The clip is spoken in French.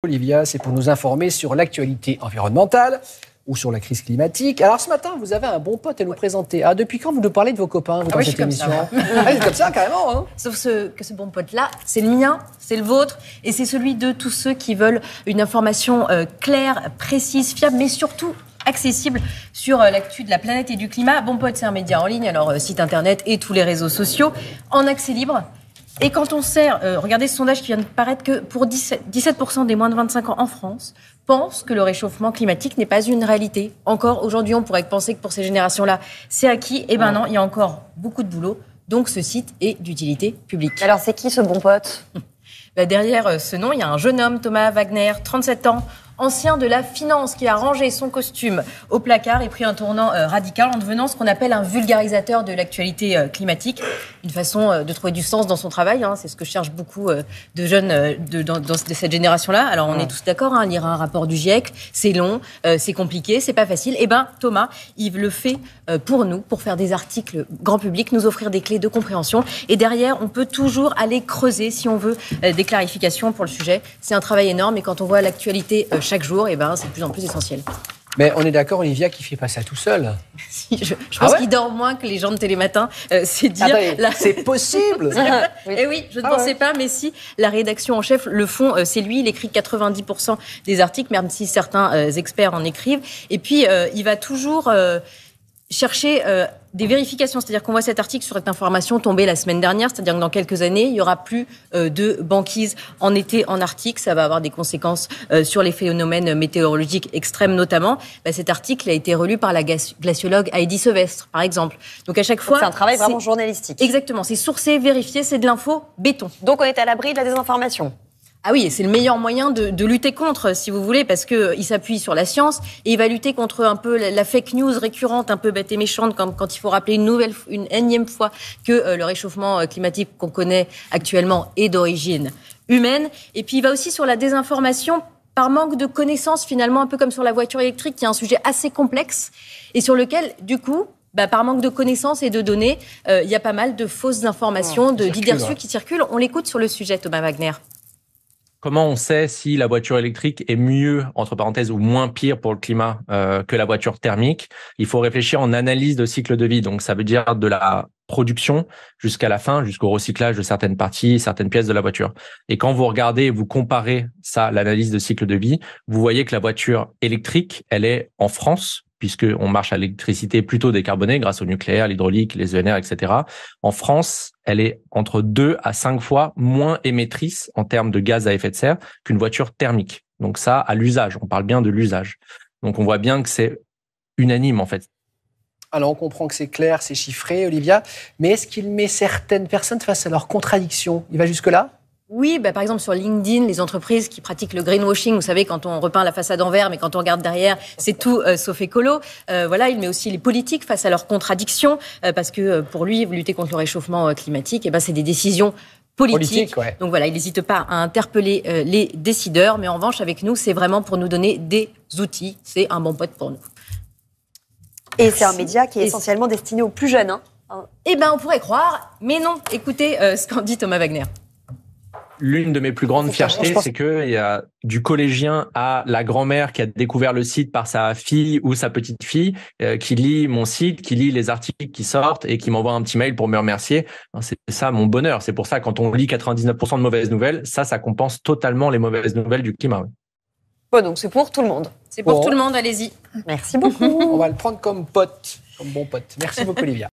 Olivia, c'est pour nous informer sur l'actualité environnementale ou sur la crise climatique. Alors ce matin, vous avez un bon pote à nous présenter. Ah, depuis quand vous nous parlez de vos copains dans cette émission? C'est comme ça, carrément. Hein. Sauf que ce bon pote-là, c'est le mien, c'est le vôtre, et c'est celui de tous ceux qui veulent une information claire, précise, fiable, mais surtout accessible sur l'actu de la planète et du climat. Bon pote, c'est un média en ligne, alors site internet et tous les réseaux sociaux, en accès libre. Et quand on sert, regardez ce sondage qui vient de paraître, que pour 17% des moins de 25 ans en France pensent que le réchauffement climatique n'est pas une réalité. Encore aujourd'hui, on pourrait penser que pour ces générations-là, c'est acquis. Eh ben non, il y a encore beaucoup de boulot. Donc ce site est d'utilité publique. Alors c'est qui ce bon pote? Derrière ce nom, il y a un jeune homme, Thomas Wagner, 37 ans, ancien de la finance, qui a rangé son costume au placard et pris un tournant radical en devenant ce qu'on appelle un vulgarisateur de l'actualité climatique. Une façon de trouver du sens dans son travail, hein, c'est ce que cherchent beaucoup de jeunes de cette génération-là. Alors on est tous d'accord, hein, lire un rapport du GIEC, c'est long, c'est compliqué, c'est pas facile. Eh ben Thomas, il le fait pour nous, pour faire des articles grand public, nous offrir des clés de compréhension. Et derrière, on peut toujours aller creuser si on veut des clarifications pour le sujet. C'est un travail énorme et quand on voit l'actualité chaque jour, eh ben, c'est de plus en plus essentiel. Mais on est d'accord, Olivia, qu'il ne fait pas ça tout seul. Je pense qu'il dort moins que les gens de Télématin. C'est dire. C'est possible. Eh oui, je ne pensais pas, mais si la rédaction en chef le font, c'est lui. Il écrit 90% des articles, même si certains experts en écrivent. Et puis, il va toujours chercher des vérifications, c'est-à-dire qu'on voit cet article sur cette information tomber la semaine dernière, c'est-à-dire que dans quelques années, il n'y aura plus de banquise en été en Arctique. Ça va avoir des conséquences sur les phénomènes météorologiques extrêmes notamment. Cet article a été relu par la glaciologue Heidi Sevestre, par exemple. Donc à chaque fois... C'est un travail vraiment journalistique. Exactement, c'est sourcé, vérifié, c'est de l'info béton. Donc on est à l'abri de la désinformation. Ah oui, et c'est le meilleur moyen de lutter contre, si vous voulez, parce qu'il s'appuie sur la science et il va lutter contre un peu la fake news récurrente, un peu bête et méchante, comme quand il faut rappeler une énième fois que le réchauffement climatique qu'on connaît actuellement est d'origine humaine. Et puis il va aussi sur la désinformation par manque de connaissances, finalement, un peu comme sur la voiture électrique, qui est un sujet assez complexe et sur lequel, du coup... par manque de connaissances et de données, il y a pas mal de fausses informations, d'idées reçues qui circulent. On l'écoute sur le sujet, Thomas Wagner. Comment on sait si la voiture électrique est mieux, entre parenthèses, ou moins pire pour le climat que la voiture thermique? Il faut réfléchir en analyse de cycle de vie. Donc, ça veut dire de la production jusqu'à la fin, jusqu'au recyclage de certaines parties, certaines pièces de la voiture. Et quand vous regardez et vous comparez ça, l'analyse de cycle de vie, vous voyez que la voiture électrique, elle est en France, puisqu'on marche à l'électricité plutôt décarbonée grâce au nucléaire, l'hydraulique, les ENR, etc. En France, elle est entre 2 à 5 fois moins émettrice en termes de gaz à effet de serre qu'une voiture thermique. Donc ça, à l'usage, on parle bien de l'usage. Donc on voit bien que c'est unanime en fait. Alors on comprend que c'est clair, c'est chiffré, Olivia, mais est-ce qu'il met certaines personnes face à leurs contradictions? Il va jusque-là? Oui, par exemple sur LinkedIn, les entreprises qui pratiquent le greenwashing, vous savez, quand on repeint la façade en vert, mais quand on regarde derrière, c'est tout sauf écolo. Il met aussi les politiques face à leurs contradictions, parce que pour lui, lutter contre le réchauffement climatique, c'est des décisions politiques. Ouais. Donc voilà, il n'hésite pas à interpeller les décideurs, mais en revanche, avec nous, c'est vraiment pour nous donner des outils. C'est un bon pote pour nous. Et c'est un média qui est essentiellement destiné aux plus jeunes. Hein. On pourrait croire, mais non. Écoutez ce qu'en dit Thomas Wagner. L'une de mes plus grandes fiertés, c'est qu'il y a du collégien à la grand-mère qui a découvert le site par sa fille ou sa petite-fille, qui lit mon site, qui lit les articles qui sortent et qui m'envoie un petit mail pour me remercier. C'est ça mon bonheur. C'est pour ça, quand on lit 99% de mauvaises nouvelles, ça compense totalement les mauvaises nouvelles du climat. Bon, donc c'est pour tout le monde. C'est pour tout le monde, allez-y. Merci beaucoup. On va le prendre comme pote, comme bon pote. Merci beaucoup, Olivia.